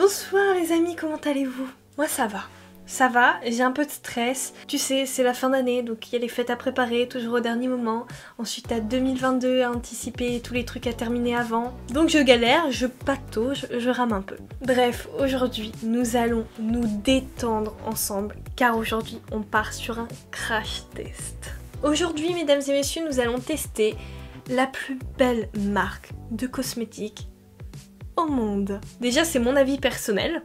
Bonsoir les amis, comment allez-vous? Moi ça va. Ça va, j'ai un peu de stress. Tu sais, c'est la fin d'année, donc il y a les fêtes à préparer, toujours au dernier moment. Ensuite, t'as 2022 à anticiper, tous les trucs à terminer avant. Donc je galère, je patauge, je rame un peu. Bref, aujourd'hui, nous allons nous détendre ensemble, car aujourd'hui, on part sur un crash test. Aujourd'hui, mesdames et messieurs, nous allons tester la plus belle marque de cosmétiques au monde. Déjà, c'est mon avis personnel.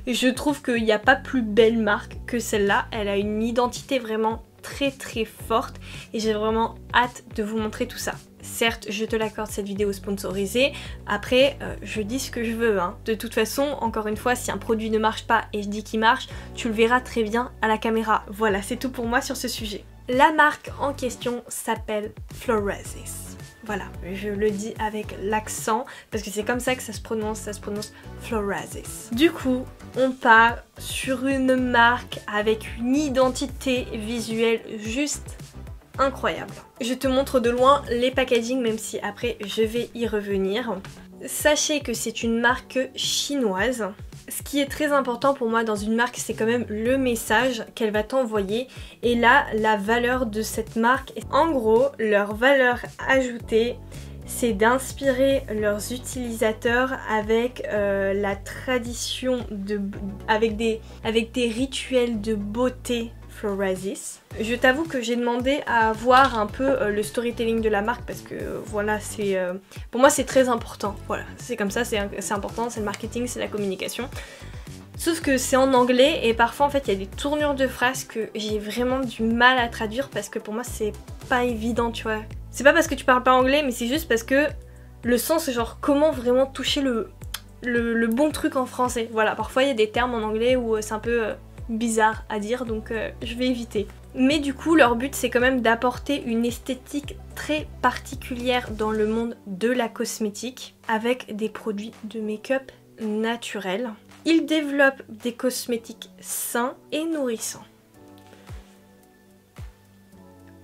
Je trouve qu'il n'y a pas plus belle marque que celle-là. Elle a une identité vraiment très forte et j'ai vraiment hâte de vous montrer tout ça. Certes, je te l'accorde, cette vidéo sponsorisée. Après, je dis ce que je veux, hein. De toute façon, encore une fois, si un produit ne marche pas et je dis qu'il marche, tu le verras très bien à la caméra. Voilà, c'est tout pour moi sur ce sujet. La marque en question s'appelle Florasis. Voilà, je le dis avec l'accent parce que c'est comme ça que ça se prononce Florasis. Du coup, on part sur une marque avec une identité visuelle juste incroyable. Je te montre de loin les packaging, même si après je vais y revenir. Sachez que c'est une marque chinoise. Ce qui est très important pour moi dans une marque, c'est quand même le message qu'elle va t'envoyer et là, la valeur de cette marque. En gros, leur valeur ajoutée, c'est d'inspirer leurs utilisateurs avec la tradition, avec des rituels de beauté Florasis. Je t'avoue que j'ai demandé à voir un peu le storytelling de la marque parce que voilà, c'est pour moi c'est très important. Voilà, c'est comme ça, c'est important, c'est le marketing, c'est la communication. Sauf que c'est en anglais et parfois en fait il y a des tournures de phrases que j'ai vraiment du mal à traduire parce que pour moi c'est pas évident, tu vois. C'est pas parce que tu parles pas anglais, mais c'est juste parce que le sens c'est genre comment vraiment toucher le bon truc en français. Voilà, parfois il y a des termes en anglais où c'est un peu bizarre à dire, donc je vais éviter. Mais du coup, leur but c'est quand même d'apporter une esthétique très particulière dans le monde de la cosmétique avec des produits de make-up naturels. Ils développent des cosmétiques sains et nourrissants.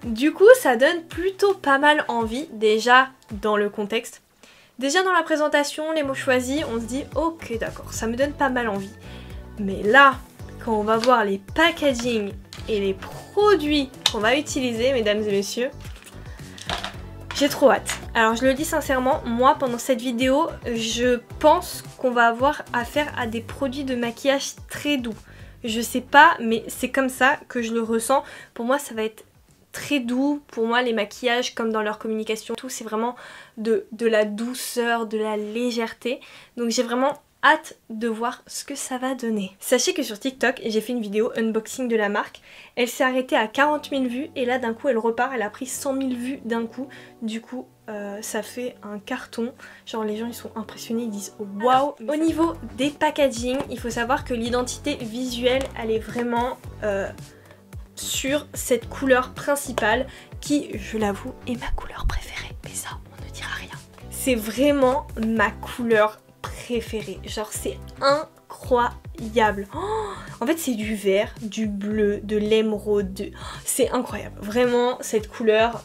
Du coup, ça donne plutôt pas mal envie, déjà dans le contexte. Déjà dans la présentation, les mots choisis, on se dit ok d'accord, ça me donne pas mal envie. Mais là, quand on va voir les packaging et les produits qu'on va utiliser, mesdames et messieurs, j'ai trop hâte. Alors je le dis sincèrement, moi pendant cette vidéo, je pense qu'on va avoir affaire à des produits de maquillage très doux. Je sais pas, mais c'est comme ça que je le ressens. Pour moi, ça va être très doux. Pour moi, les maquillages, comme dans leur communication, tout, c'est vraiment de la douceur, de la légèreté. Donc j'ai vraiment hâte de voir ce que ça va donner. Sachez que sur TikTok, j'ai fait une vidéo unboxing de la marque. Elle s'est arrêtée à 40 000 vues et là d'un coup elle repart, elle a pris 100 000 vues d'un coup. Du coup ça fait un carton. Genre les gens ils sont impressionnés, ils disent waouh. Au niveau des packaging, il faut savoir que l'identité visuelle elle est vraiment sur cette couleur principale qui, je l'avoue, est ma couleur préférée. Mais ça, on ne dira rien. C'est vraiment ma couleur préférée, genre c'est incroyable. Oh, en fait c'est du vert, du bleu, de l'émeraude, c'est incroyable. Vraiment cette couleur,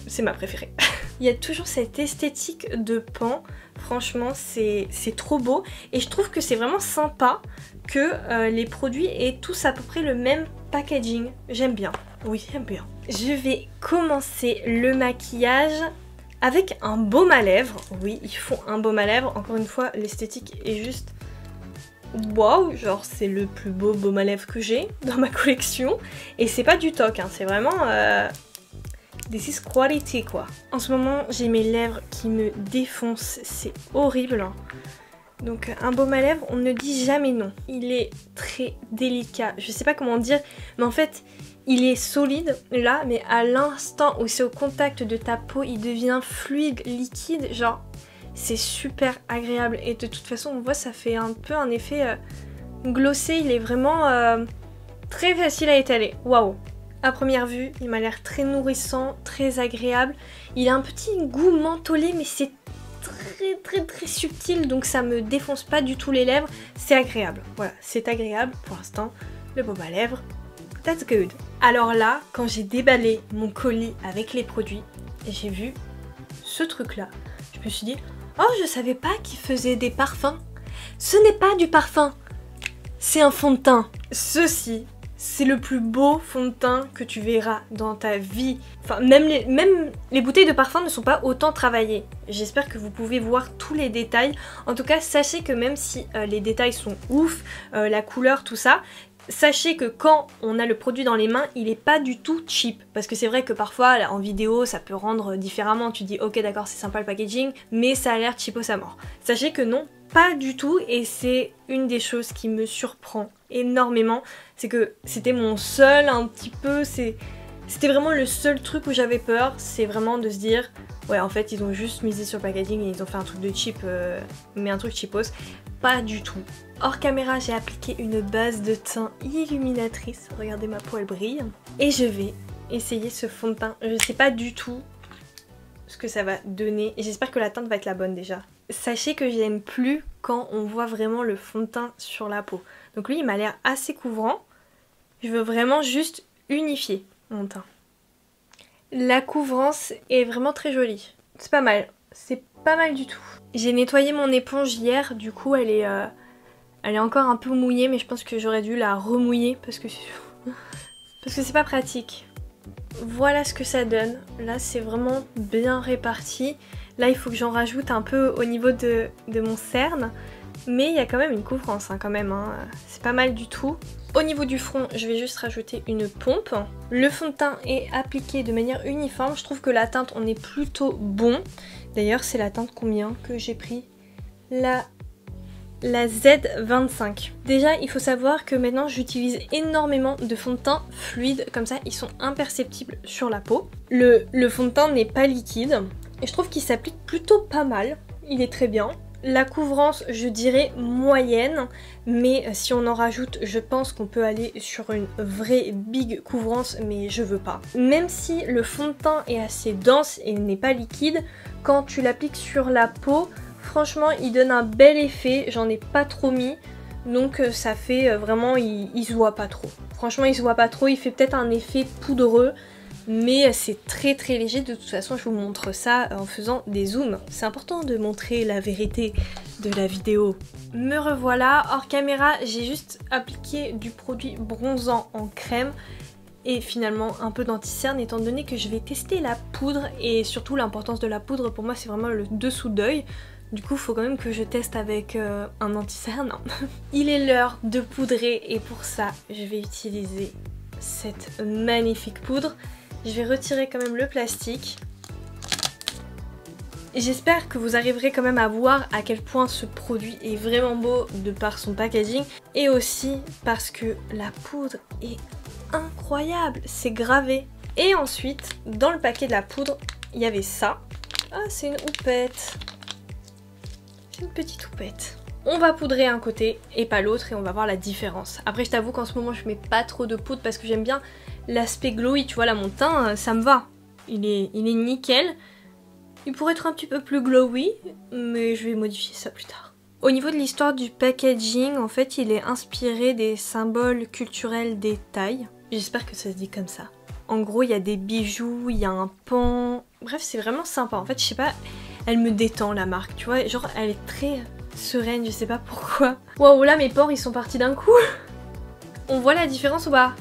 c'est ma préférée. Il y a toujours cette esthétique de pan, franchement c'est trop beau et je trouve que c'est vraiment sympa que les produits aient tous à peu près le même packaging. J'aime bien, oui j'aime bien. Je vais commencer le maquillage avec un baume à lèvres. Oui, ils font un baume à lèvres. Encore une fois, l'esthétique est juste waouh, genre c'est le plus beau baume à lèvres que j'ai dans ma collection. Et c'est pas du toc, hein, c'est vraiment this is quality quoi. En ce moment, j'ai mes lèvres qui me défoncent, c'est horrible. Donc un baume à lèvres, on ne dit jamais non. Il est très délicat, je sais pas comment dire, mais en fait il est solide là, mais à l'instant où c'est au contact de ta peau, il devient fluide, liquide, genre c'est super agréable. Et de toute façon on voit ça fait un peu un effet glossé, il est vraiment très facile à étaler, waouh. À première vue, il m'a l'air très nourrissant, très agréable. Il a un petit goût mentholé, mais c'est très subtil, donc ça me défonce pas du tout les lèvres. C'est agréable, voilà, c'est agréable pour l'instant. Le baume à lèvres, that's good. Alors là, quand j'ai déballé mon colis avec les produits, j'ai vu ce truc là. Je me suis dit, oh je savais pas qu'ils faisaient des parfums. Ce n'est pas du parfum, c'est un fond de teint. Ceci, c'est le plus beau fond de teint que tu verras dans ta vie. Enfin, même les bouteilles de parfum ne sont pas autant travaillées. J'espère que vous pouvez voir tous les détails. En tout cas, sachez que même si les détails sont ouf, la couleur, tout ça, sachez que quand on a le produit dans les mains, il n'est pas du tout cheap. Parce que c'est vrai que parfois, en vidéo, ça peut rendre différemment. Tu dis, ok d'accord, c'est sympa le packaging, mais ça a l'air cheapos à mort. Sachez que non, pas du tout, et c'est une des choses qui me surprend énormément. C'est que c'était mon seul, un petit peu, c'était vraiment le seul truc où j'avais peur. C'est vraiment de se dire, ouais en fait ils ont juste misé sur le packaging et ils ont fait un truc de cheap, mais un truc cheapos. Pas du tout. Hors caméra, j'ai appliqué une base de teint illuminatrice. Regardez, ma peau elle brille. Et je vais essayer ce fond de teint. Je sais pas du tout ce que ça va donner. Et j'espère que la teinte va être la bonne déjà. Sachez que j'aime plus quand on voit vraiment le fond de teint sur la peau. Donc lui il m'a l'air assez couvrant. Je veux vraiment juste unifier mon teint. La couvrance est vraiment très jolie. C'est pas mal. C'est pas mal du tout. J'ai nettoyé mon éponge hier. Du coup elle est encore un peu mouillée. Mais je pense que j'aurais dû la remouiller. Parce que c'est pas pratique. Voilà ce que ça donne. Là c'est vraiment bien réparti. Là il faut que j'en rajoute un peu au niveau de mon cerne. Mais il y a quand même une couvrance quand même. C'est pas mal du tout. Au niveau du front, je vais juste rajouter une pompe. Le fond de teint est appliqué de manière uniforme. Je trouve que la teinte, on est plutôt bon. D'ailleurs, c'est la teinte combien que j'ai pris? La Z25. Déjà, il faut savoir que maintenant, j'utilise énormément de fond de teint fluide. Comme ça, ils sont imperceptibles sur la peau. Le fond de teint n'est pas liquide. Et je trouve qu'il s'applique plutôt pas mal. Il est très bien. La couvrance, je dirais moyenne, mais si on en rajoute, je pense qu'on peut aller sur une vraie big couvrance, mais je veux pas. Même si le fond de teint est assez dense et n'est pas liquide, quand tu l'appliques sur la peau, franchement, il donne un bel effet. J'en ai pas trop mis, donc ça fait vraiment, il se voit pas trop. Franchement, il se voit pas trop, il fait peut-être un effet poudreux. Mais c'est très très léger, de toute façon je vous montre ça en faisant des zooms. C'est important de montrer la vérité de la vidéo. Me revoilà, hors caméra, j'ai juste appliqué du produit bronzant en crème et finalement un peu d'anti-cerne étant donné que je vais tester la poudre et surtout l'importance de la poudre pour moi c'est vraiment le dessous d'œil. Du coup, il faut quand même que je teste avec un anti-cerne. Il est l'heure de poudrer et pour ça, je vais utiliser cette magnifique poudre. Je vais retirer quand même le plastique. J'espère que vous arriverez quand même à voir à quel point ce produit est vraiment beau de par son packaging et aussi parce que la poudre est incroyable, c'est gravé. Et ensuite, dans le paquet de la poudre, il y avait ça. Ah, c'est une houppette. C'est une petite houppette. On va poudrer un côté et pas l'autre et on va voir la différence. Après, je t'avoue qu'en ce moment, je mets pas trop de poudre parce que j'aime bien l'aspect glowy, tu vois, là mon teint, ça me va. Il est nickel. Il pourrait être un petit peu plus glowy, mais je vais modifier ça plus tard. Au niveau de l'histoire du packaging, en fait, il est inspiré des symboles culturels des Thaïs. J'espère que ça se dit comme ça. En gros, il y a des bijoux, il y a un pan. Bref, c'est vraiment sympa. En fait, je sais pas, elle me détend la marque, tu vois. Genre, elle est très sereine, je sais pas pourquoi. Waouh, là, mes pores, ils sont partis d'un coup. On voit la différence ou pas?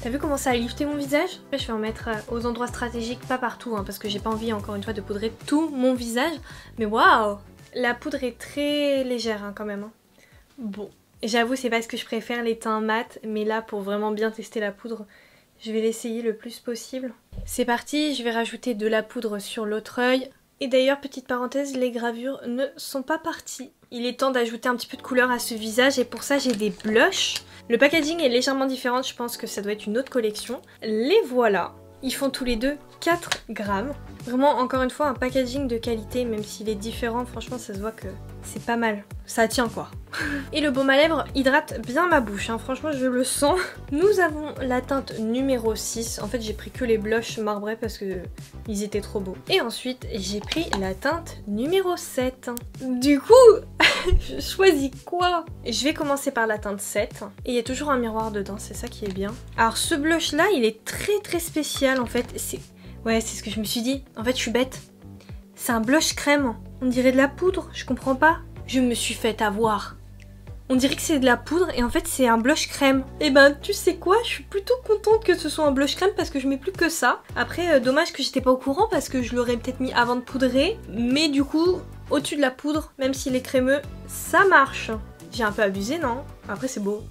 T'as vu comment ça a lifté mon visage? Après, je vais en mettre aux endroits stratégiques, pas partout, parce que j'ai pas envie, encore une fois, de poudrer tout mon visage. Mais waouh! La poudre est très légère, quand même. Bon, j'avoue, c'est pas ce que je préfère, les teints mat, mais là, pour vraiment bien tester la poudre, je vais l'essayer le plus possible. C'est parti, je vais rajouter de la poudre sur l'autre œil. Et d'ailleurs, petite parenthèse, les gravures ne sont pas parties. Il est temps d'ajouter un petit peu de couleur à ce visage et pour ça, j'ai des blushs. Le packaging est légèrement différent, je pense que ça doit être une autre collection. Les voilà, ils font tous les deux 4 grammes. Vraiment, encore une fois, un packaging de qualité, même s'il est différent, franchement, ça se voit que c'est pas mal. Ça tient quoi. Et le baume à lèvres hydrate bien ma bouche, franchement, je le sens. Nous avons la teinte numéro 6. En fait, j'ai pris que les blushs marbrés parce que ils étaient trop beaux. Et ensuite, j'ai pris la teinte numéro 7. Du coup, je choisis quoi? Je vais commencer par la teinte 7. Et il y a toujours un miroir dedans, c'est ça qui est bien. Alors, ce blush-là, il est très très spécial, en fait. Ouais, c'est ce que je me suis dit. En fait, je suis bête. C'est un blush crème. On dirait de la poudre, je comprends pas. Je me suis fait avoir. On dirait que c'est de la poudre et en fait c'est un blush crème. Et ben tu sais quoi, je suis plutôt contente que ce soit un blush crème parce que je mets plus que ça. Après dommage que j'étais pas au courant parce que je l'aurais peut-être mis avant de poudrer. Mais du coup, au-dessus de la poudre, même s'il est crémeux, ça marche. J'ai un peu abusé, non? Après c'est beau.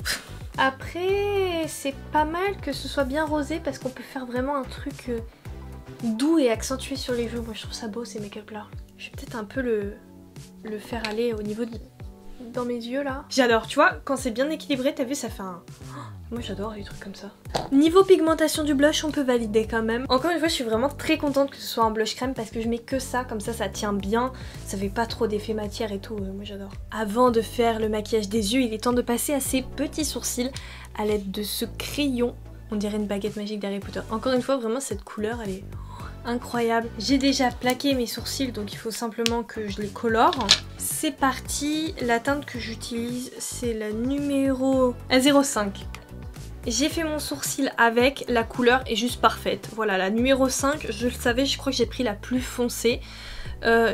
Après c'est pas mal que ce soit bien rosé parce qu'on peut faire vraiment un truc doux et accentué sur les joues. Moi je trouve ça beau ces make-up là. Je vais peut-être un peu le faire aller au niveau dans mes yeux là. J'adore, tu vois, quand c'est bien équilibré, t'as vu, ça fait un... Moi j'adore les trucs comme ça. Niveau pigmentation du blush, on peut valider quand même. Encore une fois, je suis vraiment très contente que ce soit un blush crème parce que je mets que ça, comme ça tient bien, ça fait pas trop d'effet matière et tout, moi j'adore. Avant de faire le maquillage des yeux, il est temps de passer à ses petits sourcils à l'aide de ce crayon. On dirait une baguette magique d'Harry Potter. Encore une fois, vraiment cette couleur, elle est incroyable. J'ai déjà plaqué mes sourcils, donc il faut simplement que je les colore. C'est parti, la teinte que j'utilise, c'est la numéro 05. J'ai fait mon sourcil avec, la couleur est juste parfaite. Voilà, la numéro 5, je le savais, je crois que j'ai pris la plus foncée.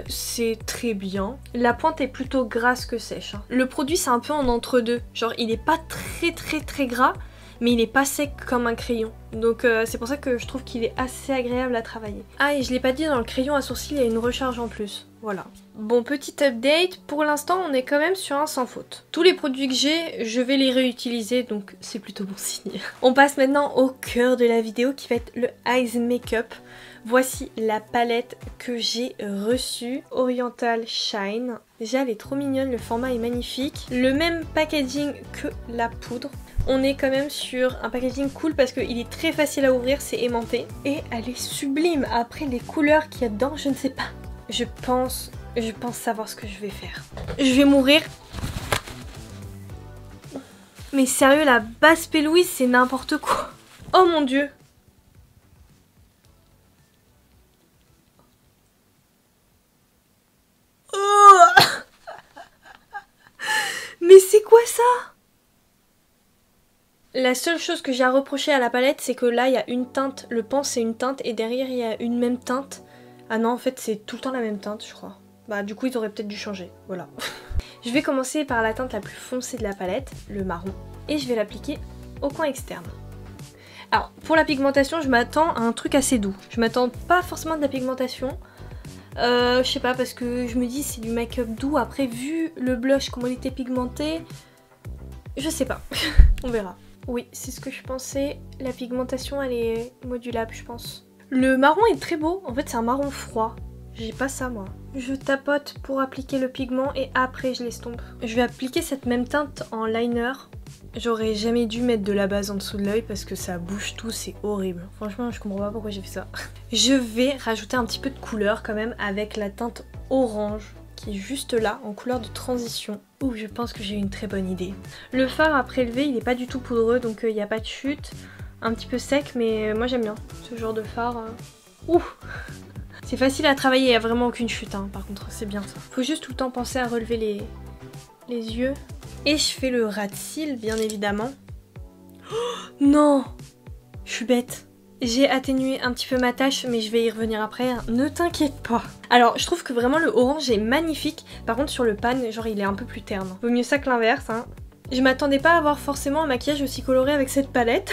C'est très bien. La pointe est plutôt grasse que sèche. Hein. Le produit c'est un peu en entre-deux. Genre il est pas très gras, mais il est pas sec comme un crayon. Donc c'est pour ça que je trouve qu'il est assez agréable à travailler. Ah et je l'ai pas dit, dans le crayon à sourcil il y a une recharge en plus. Voilà. Bon, petit update, pour l'instant on est quand même sur un sans faute. Tous les produits que j'ai, je vais les réutiliser, donc c'est plutôt bon signe. On passe maintenant au cœur de la vidéo qui va être le Eyes Makeup. Voici la palette que j'ai reçue, Oriental Shine. Déjà elle est trop mignonne, le format est magnifique. Le même packaging que la poudre. On est quand même sur un packaging cool parce qu'il est très facile à ouvrir, c'est aimanté. Et elle est sublime. Après les couleurs qu'il y a dedans, je ne sais pas. Je pense savoir ce que je vais faire. Je vais mourir. Mais sérieux, la base P. c'est n'importe quoi. Oh mon dieu. Oh. Mais c'est quoi ça? La seule chose que j'ai à reprocher à la palette, c'est que là, il y a une teinte. Le pan, c'est une teinte et derrière, il y a une même teinte. Ah non, en fait, c'est tout le temps la même teinte, je crois. Bah, du coup, ils auraient peut-être dû changer. Voilà. Je vais commencer par la teinte la plus foncée de la palette, le marron. Et je vais l'appliquer au coin externe. Alors, pour la pigmentation, je m'attends à un truc assez doux. Je m'attends pas forcément de la pigmentation. Je sais pas, parce que je me dis c'est du make-up doux. Après, vu le blush, comment il était pigmenté, je sais pas. On verra. Oui, c'est ce que je pensais. La pigmentation, elle est modulable, je pense. Le marron est très beau. En fait, c'est un marron froid. J'ai pas ça, moi. Je tapote pour appliquer le pigment et après, je l'estompe. Je vais appliquer cette même teinte en liner. J'aurais jamais dû mettre de la base en dessous de l'œil parce que ça bouge tout, c'est horrible. Franchement, je comprends pas pourquoi j'ai fait ça. Je vais rajouter un petit peu de couleur quand même avec la teinte orange qui est juste là, en couleur de transition. Ouh, je pense que j'ai une très bonne idée. Le fard à prélever, il est pas du tout poudreux, donc il n'y a pas de chute. Un petit peu sec, mais moi j'aime bien ce genre de fard. Ouh. C'est facile à travailler, il n'y a vraiment aucune chute, hein. Par contre, c'est bien ça. Faut juste tout le temps penser à relever les yeux. Et je fais le ras de cils, bien évidemment. Oh, non, je suis bête. J'ai atténué un petit peu ma tache, mais je vais y revenir après. Ne t'inquiète pas. Alors, je trouve que vraiment le orange est magnifique. Par contre, sur le pan, genre, il est un peu plus terne. Vaut mieux ça que l'inverse, hein. Je m'attendais pas à avoir forcément un maquillage aussi coloré avec cette palette.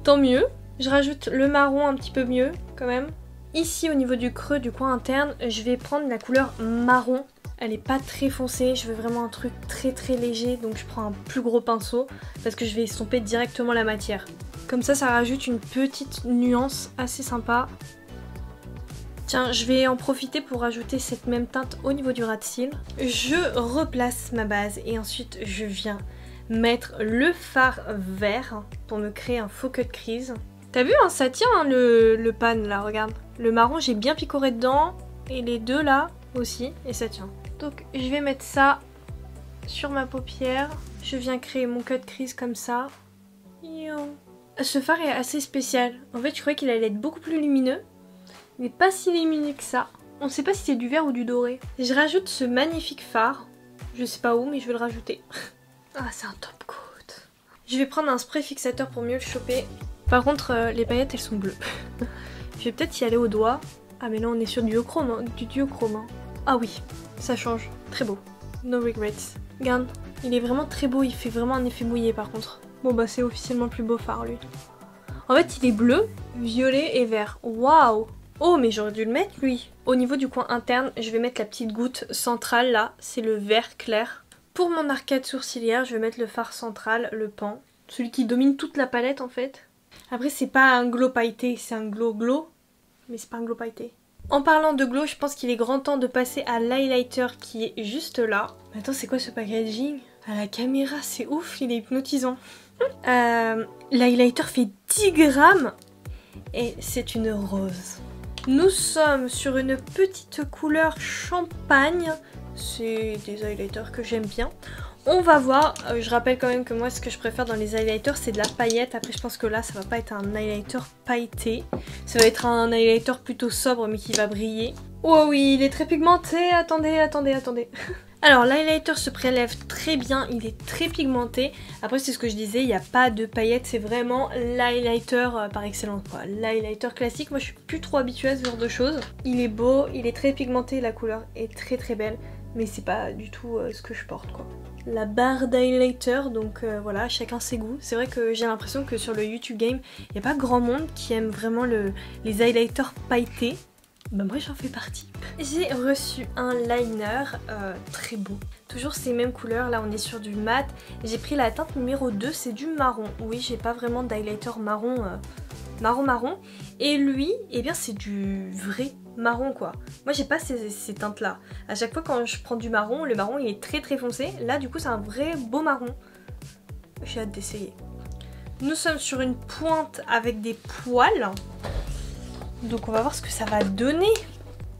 Tant mieux. Je rajoute le marron un petit peu mieux, quand même. Ici, au niveau du creux du coin interne, je vais prendre la couleur marron. Elle est pas très foncée, je veux vraiment un truc très léger, donc je prends un plus gros pinceau parce que je vais estomper directement la matière. Comme ça rajoute une petite nuance assez sympa. Tiens, je vais en profiter pour rajouter cette même teinte au niveau du ras de cils. Je replace ma base et ensuite je viens mettre le fard vert pour me créer un faux cut crease. T'as vu, hein, ça tient hein, le pan là, regarde. Le marron, j'ai bien picoré dedans et les deux là aussi et ça tient. Donc je vais mettre ça sur ma paupière. Je viens créer mon cut crease comme ça. Ce fard est assez spécial. En fait, je croyais qu'il allait être beaucoup plus lumineux. Il n'est pas si lumineux que ça. On ne sait pas si c'est du vert ou du doré. Je rajoute ce magnifique fard. Je sais pas où, mais je vais le rajouter. Ah, c'est un top coat. Je vais prendre un spray fixateur pour mieux le choper. Par contre, les paillettes, elles sont bleues. Je vais peut-être y aller au doigt. Ah, mais là, on est sur du duochrome. Hein, du duochrome. Hein. Ah oui, ça change. Très beau. No regrets. Regarde, il est vraiment très beau. Il fait vraiment un effet mouillé par contre. Bon bah c'est officiellement le plus beau fard lui. En fait il est bleu, violet et vert. Waouh! Oh mais j'aurais dû le mettre lui. Au niveau du coin interne, je vais mettre la petite goutte centrale là. C'est le vert clair. Pour mon arcade sourcilière, je vais mettre le fard central, le pan. Celui qui domine toute la palette en fait. Après c'est pas un glow pailleté, c'est un glow. Mais c'est pas un glow pailleté. En parlant de glow, je pense qu'il est grand temps de passer à l'highlighter qui est juste là. Mais attends, c'est quoi ce packaging? À la caméra, c'est ouf, il est hypnotisant. L'highlighter fait 10 grammes et c'est une rose. Nous sommes sur une petite couleur champagne. C'est des highlighters que j'aime bien. On va voir, je rappelle quand même que moi ce que je préfère dans les highlighters c'est de la paillette. Après je pense que là ça va pas être un highlighter pailleté. Ça va être un highlighter plutôt sobre mais qui va briller. Oh oui, il est très pigmenté, attendez. Alors l'highlighter se prélève très bien, il est très pigmenté. Après c'est ce que je disais, il n'y a pas de paillettes, c'est vraiment l'highlighter par excellence quoi. L'highlighter classique, moi je suis plus trop habituée à ce genre de choses. Il est beau, il est très pigmenté, la couleur est très belle. Mais c'est pas du tout ce que je porte quoi. La barre d'highlighter, donc voilà, chacun ses goûts. C'est vrai que j'ai l'impression que sur le YouTube Game, il n'y a pas grand monde qui aime vraiment les highlighters pailletés. Bah moi j'en fais partie. J'ai reçu un liner très beau. Toujours ces mêmes couleurs, là on est sur du mat. J'ai pris la teinte numéro 2, c'est du marron. Oui, j'ai pas vraiment d'highlighter marron, marron. Et lui, eh bien c'est du vrai marron quoi. Moi j'ai pas ces teintes là. À chaque fois quand je prends du marron, le marron il est très foncé. Là du coup c'est un vrai beau marron. J'ai hâte d'essayer. Nous sommes sur une pointe avec des poils. Donc on va voir ce que ça va donner.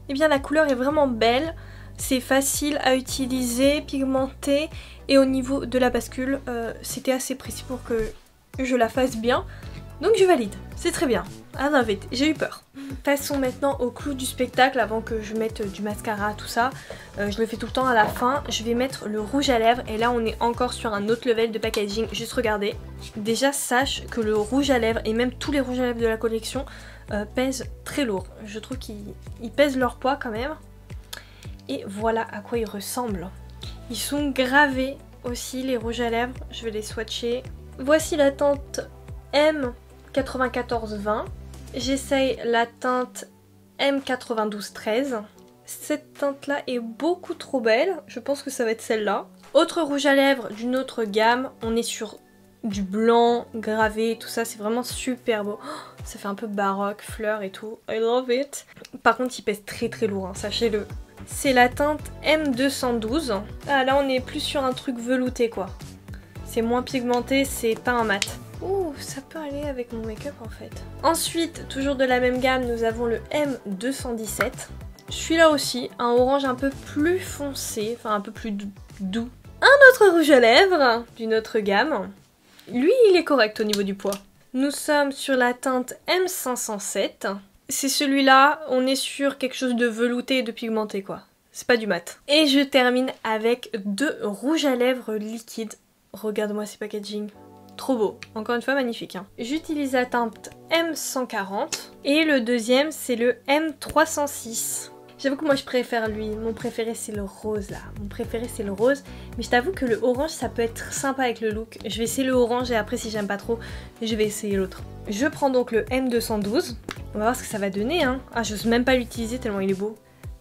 Eh bien la couleur est vraiment belle. C'est facile à utiliser, pigmenté. Et au niveau de la bascule, c'était assez précis pour que je la fasse bien. Donc je valide, c'est très bien. Ah non, j'ai eu peur. Passons maintenant au clou du spectacle avant que je mette du mascara, tout ça. Je le fais tout le temps à la fin. Je vais mettre le rouge à lèvres et là on est encore sur un autre level de packaging. Juste regardez. Déjà sache que le rouge à lèvres et même tous les rouges à lèvres de la collection pèsent très lourd. Je trouve qu'ils pèsent leur poids quand même. Et voilà à quoi ils ressemblent. Ils sont gravés aussi les rouges à lèvres. Je vais les swatcher. Voici la teinte M9420. J'essaye la teinte M9213. Cette teinte là est beaucoup trop belle. Je pense que ça va être celle-là. Autre rouge à lèvres d'une autre gamme. On est sur du blanc gravé, tout ça. C'est vraiment super beau. Oh, ça fait un peu baroque, fleurs et tout. I love it. Par contre il pèse très lourd, hein, sachez-le. C'est la teinte M212. Ah là on est plus sur un truc velouté quoi. C'est moins pigmenté, c'est pas un mat. Ouh, ça peut aller avec mon make-up en fait. Ensuite, toujours de la même gamme, nous avons le M217. Celui-là aussi, un orange un peu plus foncé, enfin un peu plus doux. Un autre rouge à lèvres d'une autre gamme. Lui, il est correct au niveau du poids. Nous sommes sur la teinte M507. C'est celui-là, on est sur quelque chose de velouté et de pigmenté quoi. C'est pas du mat. Et je termine avec deux rouges à lèvres liquides. Regarde-moi ces packaging. Trop beau, encore une fois magnifique. Hein. J'utilise la teinte M140 et le deuxième c'est le M306. J'avoue que moi je préfère lui, mon préféré c'est le rose là, mon préféré c'est le rose. Mais je t'avoue que le orange ça peut être sympa avec le look. Je vais essayer le orange et après si j'aime pas trop, je vais essayer l'autre. Je prends donc le M212, on va voir ce que ça va donner. Hein. Ah j'ose même pas l'utiliser tellement il est beau.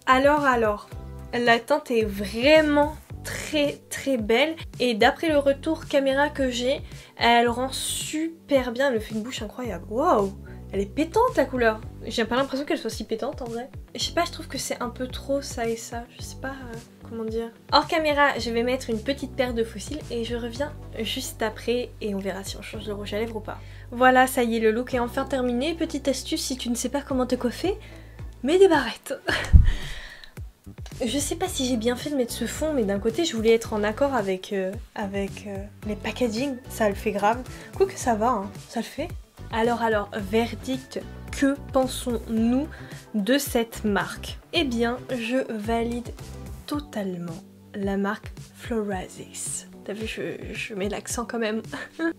Alors, la teinte est vraiment très belle et d'après le retour caméra que j'ai, elle rend super bien, elle me fait une bouche incroyable. Waouh, elle est pétante la couleur. J'ai pas l'impression qu'elle soit si pétante en vrai. Je sais pas, je trouve que c'est un peu trop ça et ça, je sais pas comment dire. Hors caméra, je vais mettre une petite paire de fossiles et je reviens juste après et on verra si on change de rouge à lèvres ou pas. Voilà, ça y est, le look est enfin terminé. Petite astuce, si tu ne sais pas comment te coiffer, mets des barrettes. Je sais pas si j'ai bien fait de mettre ce fond, mais d'un côté je voulais être en accord avec, les packaging, ça le fait grave. Quoique ça va, hein, ça le fait. Alors, verdict, que pensons-nous de cette marque? Eh bien, je valide totalement la marque Florasis. T'as vu, je mets l'accent quand même.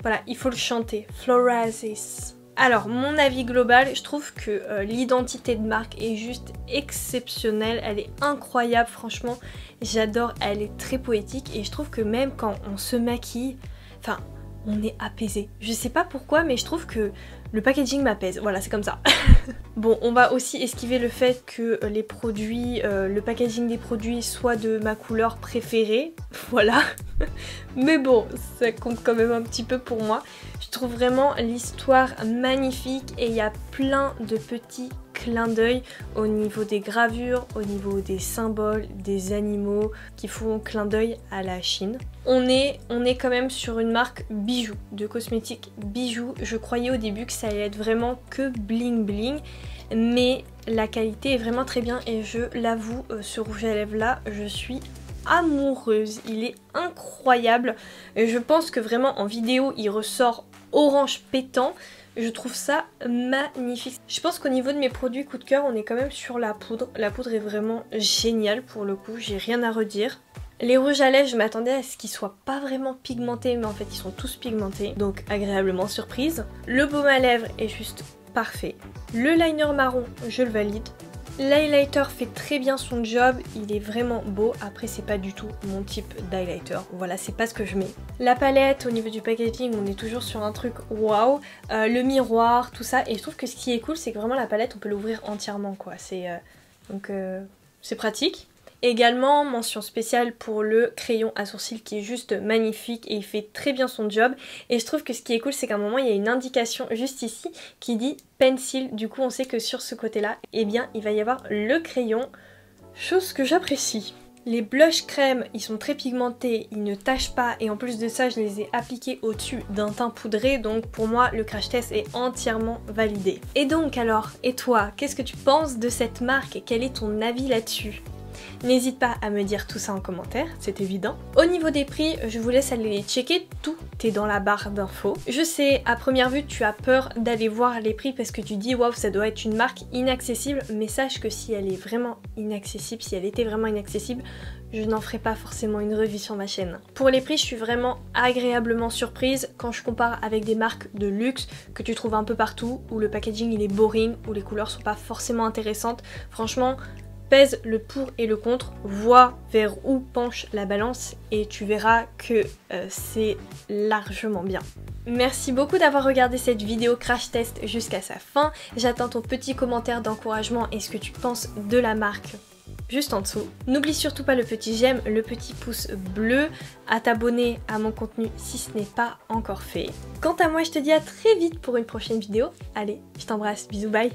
Voilà, il faut le chanter, Florasis. Alors mon avis global, je trouve que l'identité de marque est juste exceptionnelle, elle est incroyable franchement, j'adore, elle est très poétique et je trouve que même quand on se maquille, enfin on est apaisé. Je sais pas pourquoi mais je trouve que le packaging m'apaise, voilà c'est comme ça. Bon, on va aussi esquiver le fait que les produits, le packaging des produits soit de ma couleur préférée, voilà. Mais bon, ça compte quand même un petit peu pour moi. Je trouve vraiment l'histoire magnifique et il y a plein de petits clins d'œil au niveau des gravures, au niveau des symboles, des animaux qui font clin d'œil à la Chine. On est quand même sur une marque bijoux, de cosmétiques bijoux. Je croyais au début que ça allait être vraiment que bling bling, mais la qualité est vraiment très bien et je l'avoue, ce rouge à lèvres là, je suis amoureuse, il est incroyable. Et je pense que vraiment en vidéo il ressort orange pétant. Je trouve ça magnifique. Je pense qu'au niveau de mes produits coup de cœur, on est quand même sur la poudre. La poudre est vraiment géniale pour le coup, j'ai rien à redire. Les rouges à lèvres, je m'attendais à ce qu'ils soient pas vraiment pigmentés, mais en fait ils sont tous pigmentés, donc agréablement surprise. Le baume à lèvres est juste parfait. Le liner marron, je le valide. L'highlighter fait très bien son job, il est vraiment beau, après c'est pas du tout mon type d'highlighter, voilà c'est pas ce que je mets. La palette, au niveau du packaging, on est toujours sur un truc waouh, le miroir, tout ça, et je trouve que ce qui est cool c'est que vraiment la palette on peut l'ouvrir entièrement quoi, c'est pratique. Également, mention spéciale pour le crayon à sourcils qui est juste magnifique et il fait très bien son job. Et je trouve que ce qui est cool, c'est qu'à un moment, il y a une indication juste ici qui dit pencil. Du coup, on sait que sur ce côté-là, eh bien, il va y avoir le crayon, chose que j'apprécie. Les blush crème, ils sont très pigmentés, ils ne tachent pas et en plus de ça, je les ai appliqués au-dessus d'un teint poudré. Donc pour moi, le crash test est entièrement validé. Et donc alors, et toi, qu'est-ce que tu penses de cette marque et quel est ton avis là-dessus ? N'hésite pas à me dire tout ça en commentaire, c'est évident. Au niveau des prix, je vous laisse aller les checker, tout est dans la barre d'infos. Je sais, à première vue, tu as peur d'aller voir les prix parce que tu dis waouh, ça doit être une marque inaccessible, mais sache que si elle est vraiment inaccessible, si elle était vraiment inaccessible, je n'en ferai pas forcément une revue sur ma chaîne. Pour les prix, je suis vraiment agréablement surprise quand je compare avec des marques de luxe que tu trouves un peu partout, où le packaging il est boring, où les couleurs sont pas forcément intéressantes. Franchement, pèse le pour et le contre, vois vers où penche la balance et tu verras que c'est largement bien. Merci beaucoup d'avoir regardé cette vidéo crash test jusqu'à sa fin. J'attends ton petit commentaire d'encouragement et ce que tu penses de la marque juste en dessous. N'oublie surtout pas le petit j'aime, le petit pouce bleu, à t'abonner à mon contenu si ce n'est pas encore fait. Quant à moi, je te dis à très vite pour une prochaine vidéo. Allez, je t'embrasse, bisous, bye.